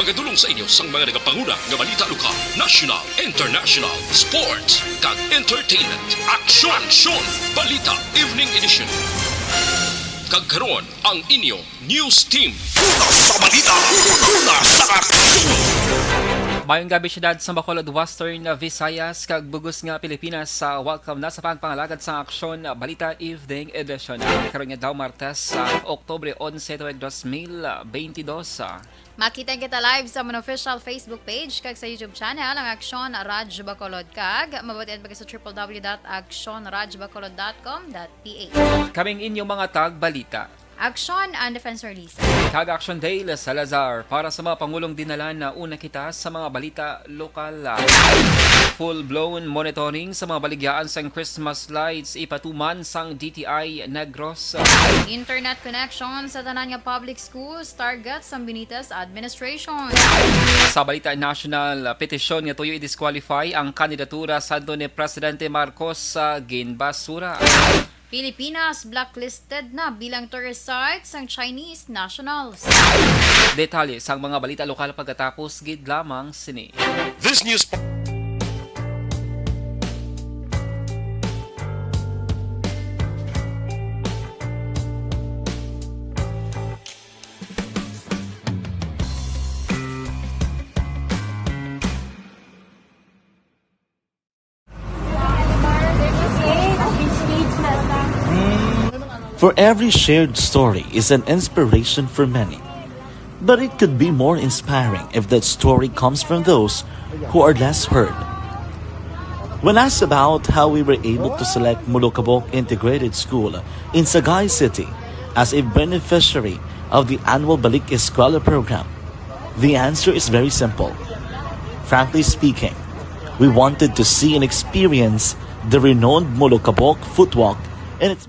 Magadulong sa inyo sang mga nagapanguna nga balita lokal, national, international, sports, kag entertainment. Aksyon! Balita Evening Edition. Kag karon ang inyo news team. Una sa balita, una sa aksyon. Mayong gabi siyudad sa Bacolod, Western Visayas, kag bugos nga Pilipinas sa welcome na sa pangpangalagad sa aksyon Balita Evening Edition. Karon nga daw Martes sa Oktubre 11, 2022. Makita kita live sa mga official Facebook page kag sa YouTube channel ang Aksyon Radyo Bacolod kag mabatian pa sa www.aksyonradyobacolod.com.ph. Kaming inyong mga tag-balita. Aksyon and Defensor Lisa. Kag Action Dale Salazar para sa mga pangulong dinalan na una kita sa mga balita lokal. Full-blown monitoring sa mga baligyaan sang Christmas lights ipatuman sang DTI Negros. Internet connection sa tanan nga public schools target sa Benitez Administration. Sa balita national, petisyon nga tuyo i-disqualify ang kandidatura sa ni Presidente Marcos sa ginbasura. Pilipinas blacklisted na bilang tourist sites ang Chinese nationals. Detalye sa mga balita lokal pagkatapos gid lamang sini. This news For every shared story is an inspiration for many. But it could be more inspiring if that story comes from those who are less heard. When asked about how we were able to select Mulukabok Integrated School in Sagay City as a beneficiary of the annual Balik Eskwela program, the answer is very simple. Frankly speaking, we wanted to see and experience the renowned Mulukabok footwalk in its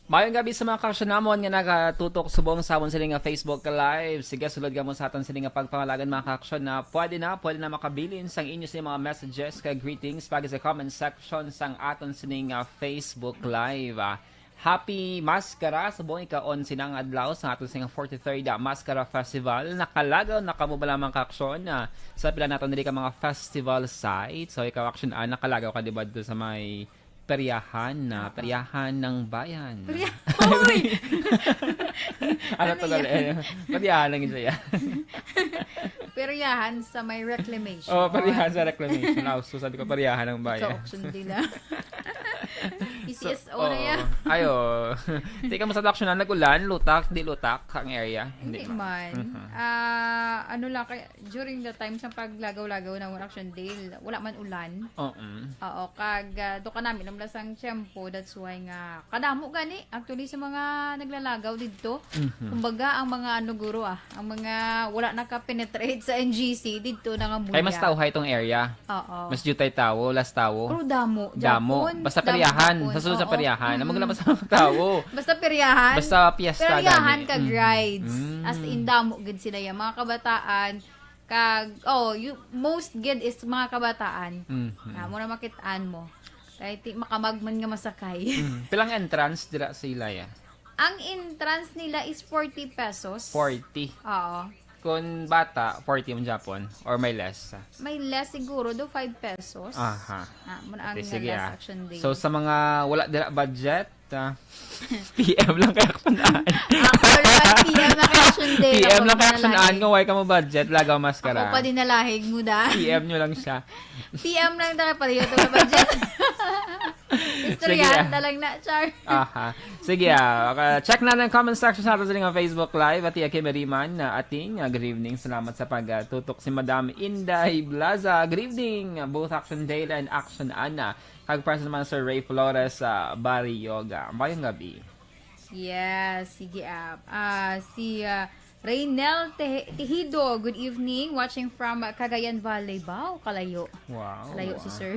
Mayong gabi sa mga kaksyon nga nagatutok subong sabon sila nga Facebook Live. Sige, sulod ka mo sa aton sila nga pagpangalagan mga kaksyon na pwede na makabilin sang inyo sa mga messages kag greetings pag sa comment section sang aton sila nga Facebook Live. Happy Maskara sa buong ika-on sinang adlaw sa aton sila 43rd Maskara Festival. Nakalagaw na kamo ba lamang kaksyon sa pila natin nili ka mga festival site. So ikaw aksyon nakalagaw ka diba doon sa may peryahan ng bayan. Uy! Ano to gali? Peryahan lang isa yan. Peryahan sa may reclamation. Oh, peryahan sa reclamation. So sabi ko peryahan ng bayan. Ka-auction din na. PCSO na yan. Ayo. Tika mo sa action na nag-ulan, lutak, di lutak ang area. Hindi man. Ano lang, during the time sa paglagaw-lagaw ng action day, wala man ulan. Oo, kag do ka namin ang lasang tiyempo, that's why nga kadamo gani actually sa mga naglalagaw dito. Kumbaga ang mga guro ang mga wala naka-penetrate sa NGC dito na nga muya. Kay mas tawhay itong area. Oo. Mas jutay tawo, last tawo. Pero damo. Basta peryahan. Sa sunod sa peryahan. Namang lang sa mga tao. Basta peryahan. Basta piyesta gani. Peryahan kag rides. As in damo gid sila yung mga kabataan kag most good is mga kabataan. Mo na makitaan mo. Kahit makamagman nga masakay. Pilang entrance dira sa Ilaya? Ang entrance nila is 40 pesos. 40. Oo. Kung bata, 40 yung Japon or may less? May less siguro do 5 pesos. Aha. Muna ang sige, less action day. So sa mga wala dira budget, PM lang kay aksyonan. PM lang kay action day. PM lang kay aksyonan kung why ka mo budget, lagaw maskara. Ako pa din nalahig mo da. PM nyo lang siya. PM lang talaga pala yung budget. Istoryahan talang na, Char. Aha. Sige, check na ng comment section sa atin sa mga Facebook Live at Tia Kimeriman na ating good evening. Salamat sa pagtutok si Madam Inday Blaza. Good evening, both Action Dale and Action Ana. Kagparsa naman Sir Ray Flores sa Bari Yoga. Bayang gabi. Yes, sige si Raynel Tejido, good evening. Watching from Cagayan Valley. Wow, kalayo. Wow. Kalayo si Sir.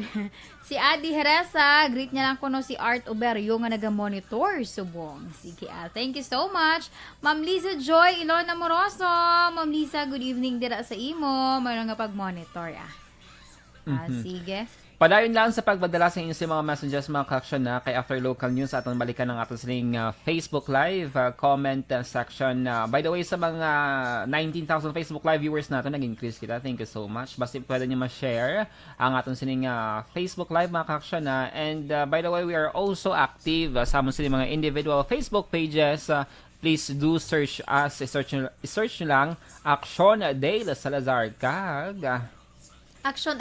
Si Adi Heresa, greet niya lang kuno si Art Oberio nga naga-monitor subong. Sige, thank you so much. Ma'am Liza Joy Ilona Moroso. Ma'am Liza, good evening dira sa imo. Mayroon nga pag-monitor Sige. Padayon lang sa pagbadala sa inyong mga messages mga ka-action na kay After Local News atong balikan ng ating siling Facebook Live comment section. By the way, sa mga 19,000 Facebook Live viewers natin, nag-increase kita. Thank you so much. Basta pwede nyo ma-share ang ating siling Facebook Live mga ka-action na. And by the way, we are also active sa among siling mga individual Facebook pages. Please do search us. Search nyo lang Action Dale Salazar kag Action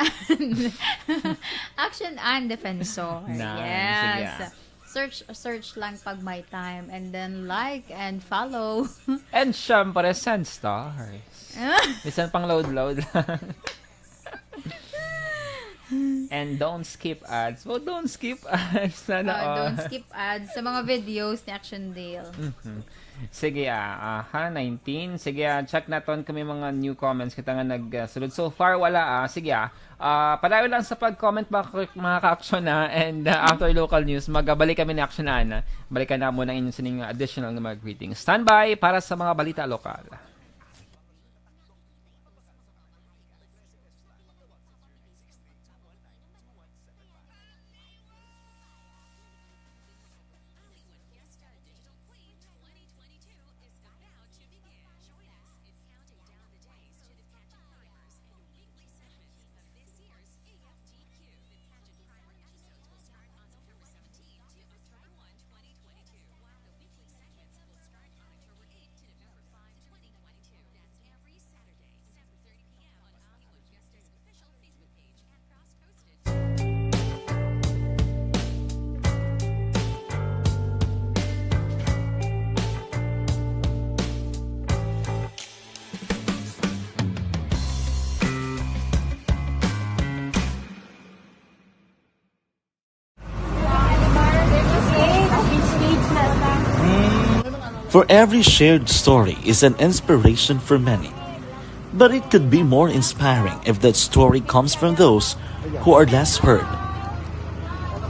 and Defensor. Nice. Yes. Search lang pag my time and then like and follow. And syempre, send stars. Bisan pang load lang. And don't skip ads. Well, don't skip ads. Sana Don't skip ads sa mga videos ni Action Dale. Sige, 19. Sige, check natin kung may mga new comments kita nga nagsulod. So far, wala. Sige, padayo lang sa pag-comment mga ka-action na. And after local news, magbalik kami ni Action na. Balikan na muna inyong sining additional na mga greetings. Standby para sa mga balita lokal. For every shared story is an inspiration for many. But it could be more inspiring if that story comes from those who are less heard.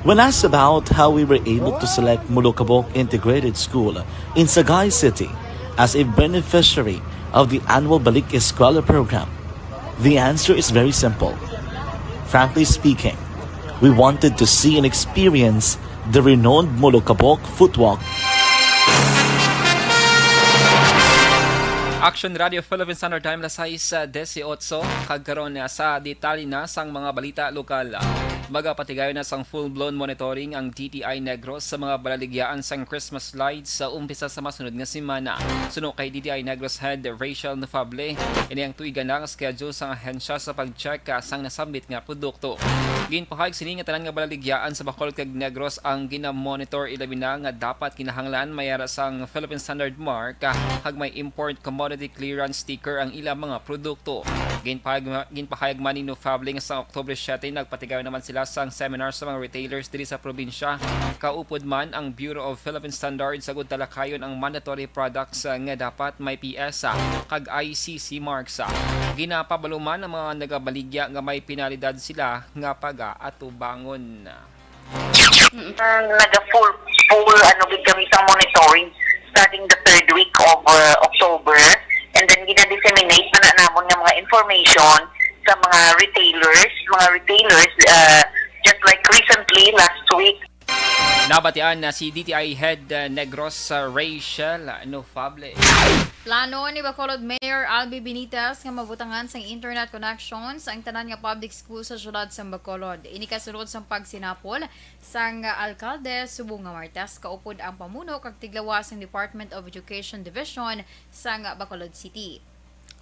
When asked about how we were able to select Mulukabok Integrated School in Sagay City as a beneficiary of the annual Balik Eskwela program, the answer is very simple. Frankly speaking, we wanted to see and experience the renowned Mulukabok footwalk. Action Radio Philippines Standard Time las 6:18 kagkaron sa detalye na sang mga balita lokal. Magapatigayo na sang full-blown monitoring ang DTI Negros sa mga balaligyaan sang Christmas lights sa umpisa sa masunod nga semana. Suno kay DTI Negros Head Rachel Nafable, ini ang tuigan na ang schedule sang ahensya sa pag-check sang nasambit nga produkto. Ginpahayag sini nga tanan nga balaligyaan sa Bacolod kag Negros ang gina-monitor ilabi na nga dapat kinahanglan mayara sang Philippine Standard Mark kag may import commodity clearance sticker ang ilang mga produkto. Ginpahayag man ni Nafable nga sa October 7 nagpatigayo naman sila sang seminar sa mga retailers diri sa probinsya. Kaupod man ang Bureau of Philippine Standards sagud talakayon ang mandatory products nga dapat may PS kag ICC marks. Ginapabaluman ang mga nagabaligya nga may penalidad sila nga pag-atubangon. Naga-full gid kami sa monitoring starting the third week of October, and then gina-disseminate na namon nga mga information sa mga retailers, just like recently, last week. Nabatian na si DTI Head Negros Rachel Nafable. Plano ni Bacolod Mayor Albi Benitez nga mabutangan sang internet connections ang tanan nga public school sa syudad sa Bacolod. Ini kasunod sang pagsinapol sang alkalde Subong nga Martes kaupod ang pamuno kag tiglawas sang Department of Education Division sang Bacolod City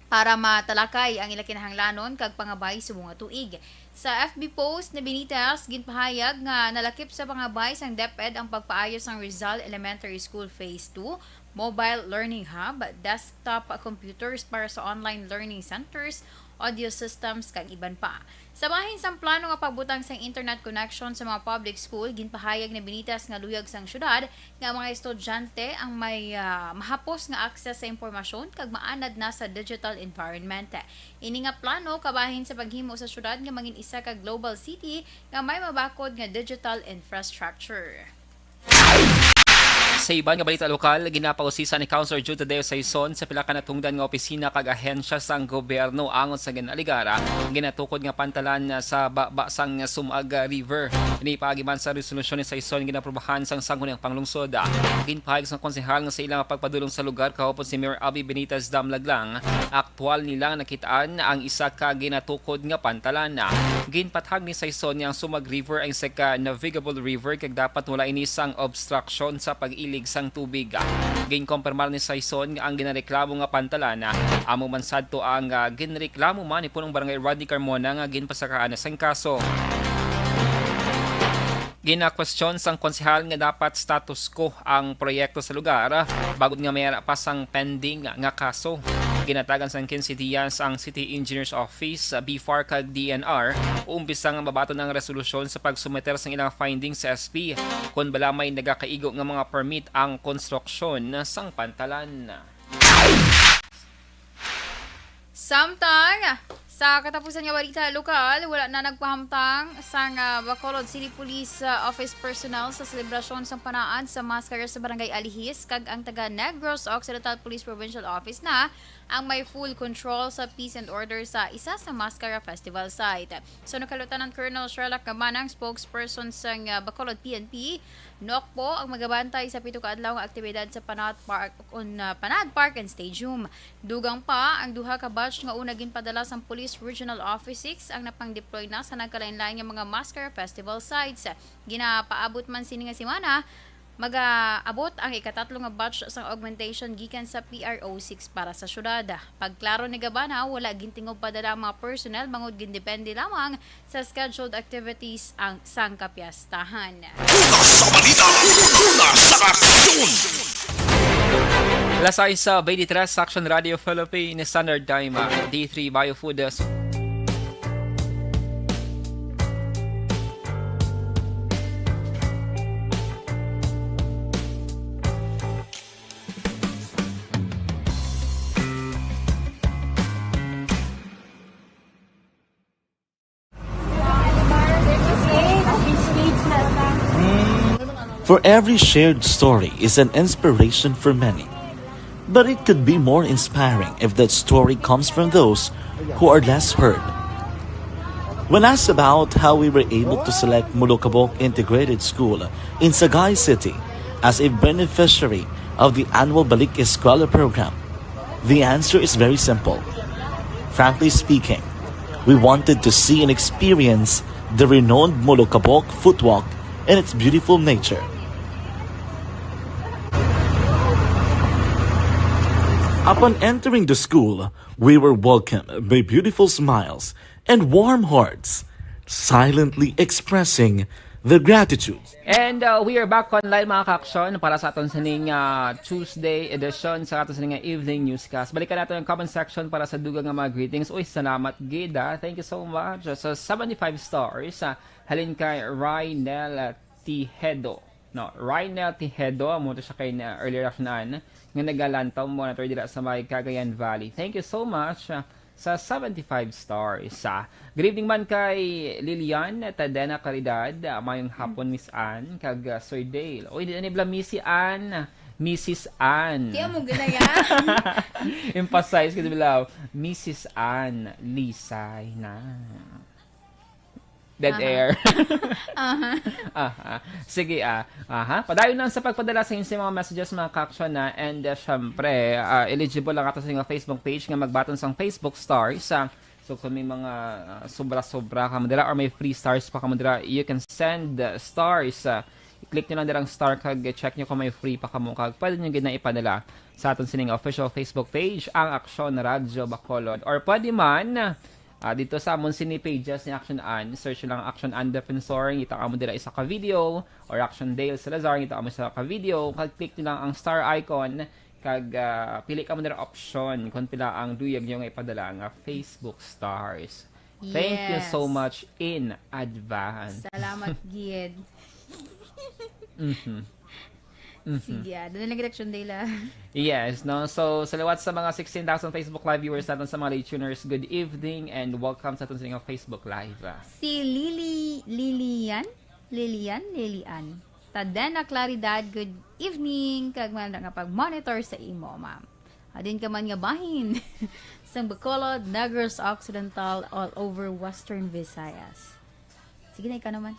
para matalakay ang ila kinahanglanon kag pangabay subong nga tuig. Sa FB post ni Benitez, ginpahayag nga nalakip sa pangabay sang DepEd ang pagpaayos ng Rizal Elementary School Phase 2, mobile learning hub, desktop computers para sa online learning centers, audio systems kag iban pa. Sa bahin sang plano nga pagbutang sang internet connection sa mga public school, ginpahayag ni Benitez nga luyag sang syudad nga mga estudyante ang may mahapos nga access sa impormasyon kag maanad na sa digital environment. Ini nga plano kabahin sa paghimo sa syudad nga mangin isa ka global city nga may mabakod nga digital infrastructure. Sa iban nga balita lokal, ginapausisa ni Councilor Jude Tadeo Saison sa pila ka natungdan nga opisina kag ahensya sang gobyerno angon sa ginaligara, ginatukod nga pantalan sa basang Sumag River. Inipagiman sa resolusyon ni Saison ginaprobahan sang sangguniang panglungsod. Ginpahayag sang konsehal nga sa ilang pagpadulong sa lugar kahapon si Mayor Abby Benitez Damlaglang, aktual nilang nakitaan ang isa ka ginatukod nga pantalan. Ginpatag ni Saison nga ang Sumag River ay sa navigable river kag dapat wala ini sang obstruction sa pag-ilig sang tubig. Ginkompirmar ni Saison nga ang ginareklamo nga pantalan amo man sadto ang ginreklamo man ni punong barangay Rodney Carmona nga ginpasakaan sang kaso. Gina-question sang konsehal nga dapat status quo ang proyekto sa lugar bagod nga mayara pa sang pending nga kaso. Ginatagan sang Kinsitias ang City Engineer's Office, BFAR kag DNR, umpisa nga mabaton ang resolusyon sa pagsumeter sang ilang findings sa SP kung bala may nagakaigo nga mga permit ang konstruksyon sang pantalan. Samtang sa katapusan nga balita lokal, wala na nagpahamtang sang Bacolod City Police Office personnel sa selebrasyon sang panaan sa maskara sa Barangay Alihis kag ang taga Negros Occidental Police Provincial Office na ang may full control sa peace and order sa isa sa Mascara Festival site. So nakalutanan Colonel Sherlock Gamanang, spokesperson sa Bacolod PNP, nokpo ang magabantay sa pito ka adlaw nga aktibidad sa Panad Park and Stadium. Dugang pa ang duha ka batch nga una ginpadala sa Police Regional Office 6 ang napang-deploy na sa nagkalain-lain nga mga Mascara Festival sites. Ginapaabot man sini nga semana mag-aabot ang ikatatlo nga batch sa augmentation gikan sa PRO6 para sa syudad. Pagklaro ni Gabana, wala gintingog padala ang mga personnel bangod gindepende lamang sa scheduled activities ang sangkapyastahan. Sa balita, sa aksyon! Lasay sa 23 sa Action Radio Philippines Standard Time, D3 Biofood. For every shared story is an inspiration for many. But it could be more inspiring if that story comes from those who are less heard. When asked about how we were able to select Mulukabok Integrated School in Sagay City as a beneficiary of the annual Balik Eskwela program, the answer is very simple. Frankly speaking, we wanted to see and experience the renowned Mulukabok footwalk and its beautiful nature. Upon entering the school, we were welcomed by beautiful smiles and warm hearts, silently expressing their gratitude. And we are back online mga ka-aksyon para sa aton sining Tuesday edition sa aton sining evening newscast. Balikan natin ang comment section para sa dugang nga mga greetings. Uy, salamat Gida. Thank you so much. So 75 stars. Halin kay Rainel Tijedo. No, Rainel Tijedo. Amo to siya kay earlier action nga nagalantaw mo na dira sa may Cagayan Valley. Thank you so much sa 75 stars. Good evening man kay Lilian Tadena Caridad, mayong hapon Miss Ann, kag Sir Dale. O, hindi na nibla Missy Ann, Mrs. Ann. Tiyan mo ganayan. Emphasize kasi bilaw, Mrs. Ann Lisay na. Dead air. Sige, padayon lang sa pagpadala sa inyo sa mga messages, mga ka-action na. And syempre, eligible lang ato sa inyong Facebook page nga magbaton sang Facebook stars. So kung may mga sobra-sobra ka madala or may free stars pa ka madala, you can send stars. I-click nyo lang dirang star kag check nyo kung may free pa ka mo kag pwede nyo gina ipadala sa aton sining official Facebook page, ang Aksyon Radio Bacolod. Or pwede man dito sa amon sini pages ni Action Ann, search lang Action Ann Defensor, kita ka mo dira isa ka video, or Action Dale Salazar, kita ka mo isa ka video, kag click nyo lang ang star icon, kag pili ka mo dira option kung pila ang duyag nyo nga ipadala nga Facebook stars. Thank you so much in advance. Salamat, Gid. Sige, doon lang reaction nila. Yes, no? So, salawat sa mga 16,000 Facebook Live viewers natin, sa mga late tuners, good evening and welcome sa ating sa Facebook Live. Si Lilian. Tadena Claridad, evening kag man nga pag-monitor sa imo, ma'am. Adin ka man nga bahin sa Bacolod, Negros Occidental, all over Western Visayas. Sige na, ikaw naman.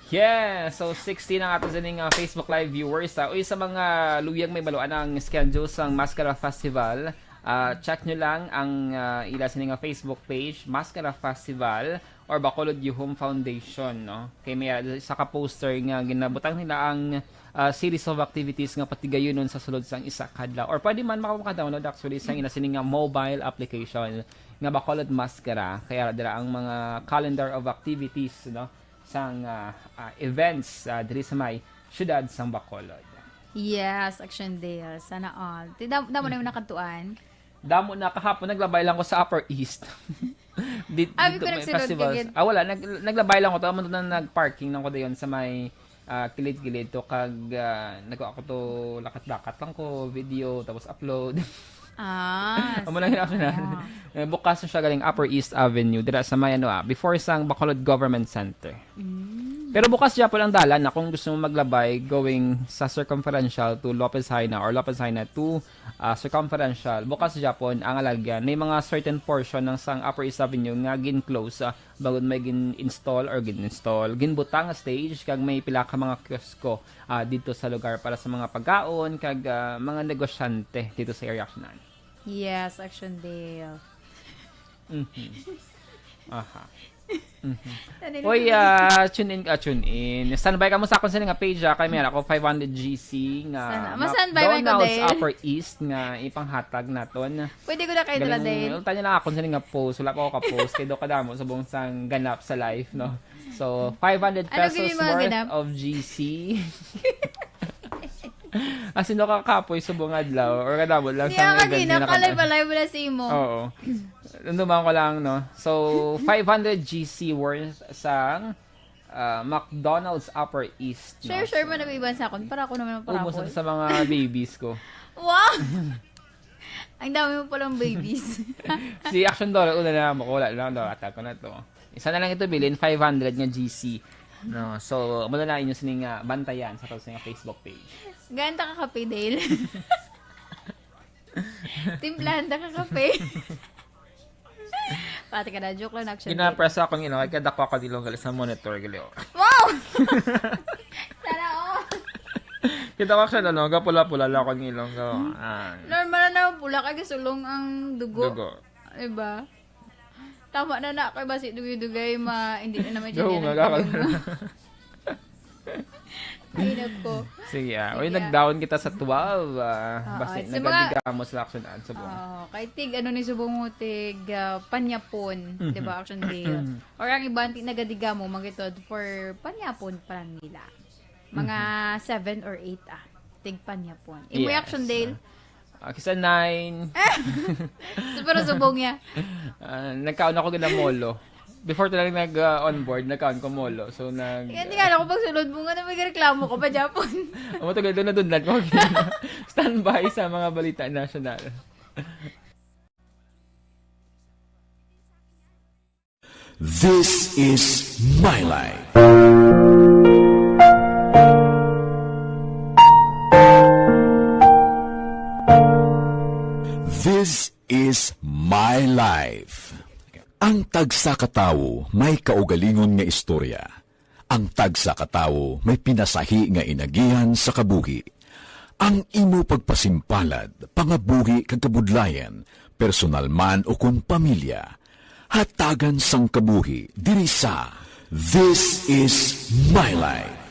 Yeah, so 16 ang ato sining Facebook Live viewers. Uy, sa mga luyang may baluan ang schedule sang Mascara Festival, check nyo lang ang ila sining Facebook page, Mascara Festival or Bacolod Yuhum Foundation, no? Kay may sa ka-poster nga ginabutang nila ang series of activities nga patigayon sa sulod sang isa kadlaw. Or pwede man makaka-download actually sa ina sining mobile application nga Bacolod Mascara. Kaya dira ang mga calendar of activities, no? Sang events diri sa may syudad sang Bacolod. Yes, Action Day. Sana all. Damo na yung nakatuan. Damo na kahapon naglabay lang ko sa Upper East. Dito ko may nagsunod festivals. kagid. Wala, naglabay lang ko to amo na nagparking lang ko dayon sa may kilid-kilid to kag nagawa ko to lakat-lakat lang ko video tapos upload. Amo lang yung bukas na siya galing Upper East Avenue dira sa may before sang Bacolod Government Center. Pero bukas siya po lang dalan na kung gusto mo maglabay going sa circumferential to Lopez Haina or Lopez Haina to circumferential. Bukas siya po ang alagyan. May mga certain portion ng sang Upper East Avenue nga gin-close bago may gin-install or gin-install. Ginbutang nga stage kag may pila ka mga kiosko dito sa lugar para sa mga pagkaon kag mga negosyante dito sa area actionan. Yes, Action Day. Aha. Oy, tune in. Standby ka mo sa akong sa nga page kay meron ako 500 GC nga Masanbay man ko McDonald's Dale. Upper East nga ipanghatag naton. Pwede ko na kayo dala, Dale. Tanya lang ako sa nga post, wala pa ako ka-post kay do kadamo sa buong sang ganap sa life, no. So 500 pesos gini mga worth ganap? of GC. Asin do ka kapoy sa buong adlaw or kadamo lang Di sa ka gina, kalay-balay mo na si mo. Oo. Nandun ko lang, no? So, 500 GC worth sang McDonald's Upper East. No? Share mo na may iban sa akin para ako naman para Ubus ako. sa mga babies ko. Wow! Ang dami mo palang babies. Si Action Dollar, una na mo. Wala lang daw. Attack ko na to. Isa na lang ito bilhin, 500 nga GC. No, so, muna na inyo sining bantayan sa sa Facebook page. Ganta ka kape, Dale. Timplahan ka kape. Pati ka na, joke lang Action Day. Gina-press ako ng kaya dakwa ka dilong gali sa monitor gali. Wow! Sana all. Kita ko siya no, pula-pula lang ako ng ilong ko. Normal na pula kay sulong ang dugo. Dugo. Diba? Tama na kay basi dugay-dugay hindi na naman Go, magkakal. Ay, nako. Sige, Uy, nag-down kita sa 12. Basta sa nagadigamos sa action ad sa buong. Kay tig, ni subong mo, tig panyapon, di ba, Action Day. Or ang iba, nagadiga mo, magitod for panyapon pa lang nila. Mga 7 or 8, tig panyapon. Imo Action Day. Kisa 9. Pero subong niya. Nagkaon ako gina molo. Before talaga nag-onboard, nagkaon ko molo. So, Hindi nga ako pag sulod mo nga na may reklamo ko pa Japon. Matagal doon na dundan ko. Standby sa mga balita national. This is my life. This is my life. Ang tagsa katawo may kaugalingon nga istorya. Ang tagsa katawo may pinasahi nga inagihan sa kabuhi. Ang imo pagpasimpalad, pangabuhi kag kabudlayan, personal man o kun pamilya, hatagan sang kabuhi diri sa This is my life.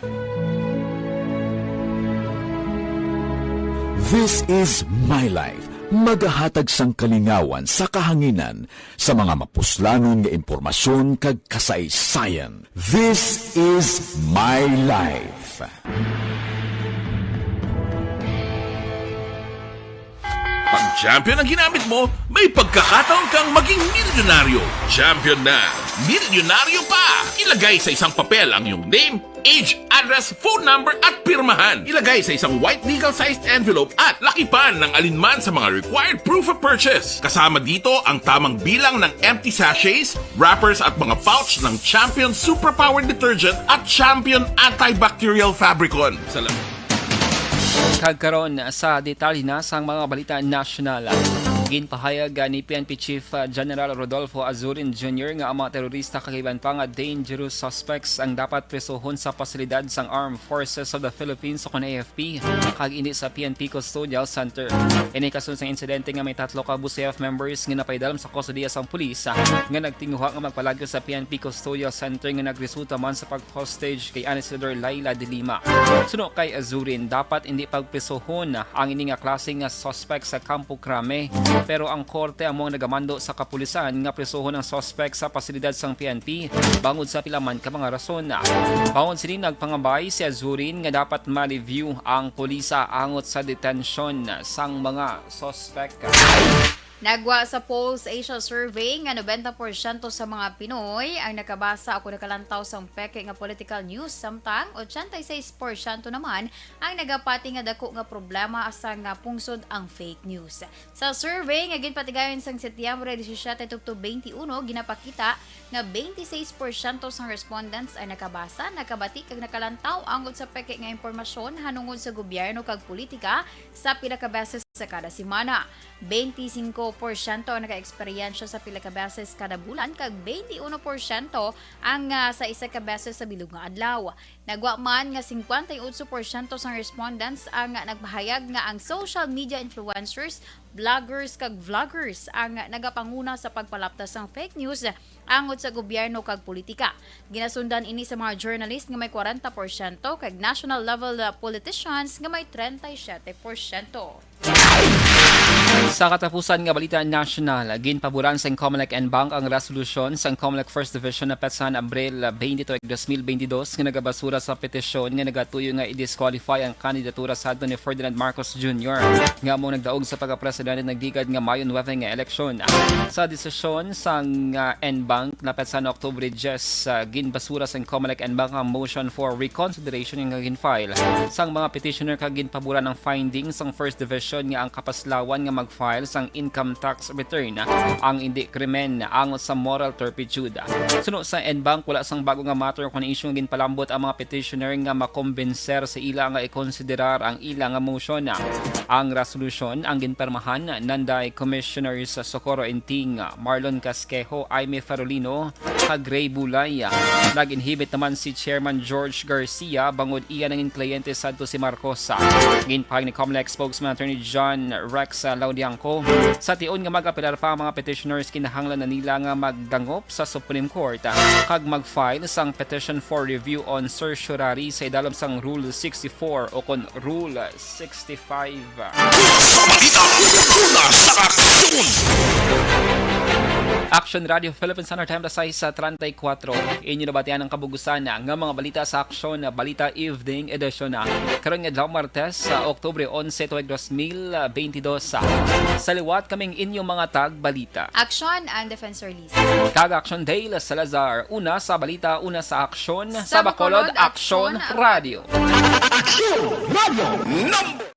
This is my life. Magahatag sang kalingawan sa kahanginan sa mga mapuslanon nga impormasyon kag kasaysayan. This is my life. Pag champion ang ginamit mo, may pagkakataon kang maging milyonaryo. Champion na, milyonaryo pa! Ilagay sa isang papel ang iyong name, age, address, phone number at pirmahan. Ilagay sa isang white legal-sized envelope at lakipan ng alinman sa mga required proof of purchase. Kasama dito ang tamang bilang ng empty sachets, wrappers at mga pouch ng Champion Superpower Detergent at Champion Antibacterial Fabricon. Salamat. Kagkaroon sa detalye na sa mga balita nasyonal. Ginpahayag ni PNP Chief General Rodolfo Azurin Jr. nga ang mga terorista kagiban pa nga dangerous suspects ang dapat presohon sa pasilidad sang Armed Forces of the Philippines o AFP kag ini sa PNP Custodial Center. Ini kasunod sa insidente nga may 3 ka BUCF members nga napaidalam sa kustodiya sang pulis nga nagtinguha nga magpalagyo sa PNP Custodial Center nga nagresulta man sa pag-hostage kay Anisidor Laila de Lima. Suno kay Azurin, dapat hindi pagpresohon ang ini nga klase nga suspect sa Campo Crame. Pero ang korte among nagamando sa kapulisan nga presohon ang suspect sa pasilidad sang PNP bangod sa pilaman ka mga rason. Bangod sini nagpangabay si Azurin nga dapat ma-review ang pulisa angot sa detention sang mga suspect. Nagwa sa Pulse Asia Survey nga 90% sa mga Pinoy ang nakabasa o nakalantaw sa peke nga political news, samtang 86% naman ang nagapati nga dako nga problema asa nga pungsod ang fake news. Sa survey nga ginpatigayon sang Setyembre 17 to 21 ginapakita nga 26% sang respondents ay nakabasa, nakabati kag nakalantaw angod sa peke nga impormasyon hanungod sa gobyerno kag politika sa pila ka beses sa kada semana. 25% ang naka-eksperyensya sa pila ka beses kada bulan kag 21% ang sa isa ka beses sa bilog nga adlaw. Nagwa man nga 58% sang respondents ang nagpahayag nga ang social media influencers, bloggers kag vloggers ang nagapanguna sa pagpalaptas ng fake news angot sa gobyerno kag politika. Ginasundan ini sa mga journalist nga may 40% kag national level politicians nga may 37%. Sa katapusan nga balita national, ginpaboran sa Comelec and Bank ang resolusyon sa Comelec First Division na petsan Abril 22, 2022 nga nagabasura sa petisyon nga nagatuyo nga i-disqualify ang kandidatura sa ni Ferdinand Marcos Jr. nga mo nagdaog sa pagka-presidente nagdigad nga Mayo 9 nga eleksyon. Sa desisyon sa N-Bank na petsan Oktubre 10, ginbasura sa Comelec and Bank ang motion for reconsideration nga ginfile sang mga petitioner kag ginpaboran ang findings sang First Division nga ang kapaslawan nga mag-file sang income tax return ang hindi krimen angot sa moral turpitude. Suno sa N-Bank, wala sang bago nga matter kung issue nga ginpalambot ang mga petitioner nga makombenser sa ila nga i-considerar ang ila nga motion. Ang resolution ang ginpermahan nanday Commissioners Socorro Enting, Marlon Casquejo, Aimee Farolino, kag Ray Bulay. Nag-inhibit naman si Chairman George Garcia bangod iya ng kliyente sadto si Marcos. Ginpahayag ni Comelec spokesman Attorney John Rex Laudianco, sa tion nga mag-apelar pa ang mga petitioners kinahanglan na nila nga magdangop sa Supreme Court kag mag-file sang petition for review on certiorari sa idalom sang Rule 64 o kon Rule 65. Action Radio Philippines Standard Time dasay sa 34. Inyo nabatian ang kabugusan nga mga balita sa Action Balita Evening Edition karon nga adlaw Martes sa Oktubre 11, 2022. Sa liwat kaming inyong mga tag-balita. Action ang Defensor Lisa. Kag-Action Dale Salazar. Una sa balita, una sa aksyon. Sa Bacolod, Action Radio. Action Radio! Number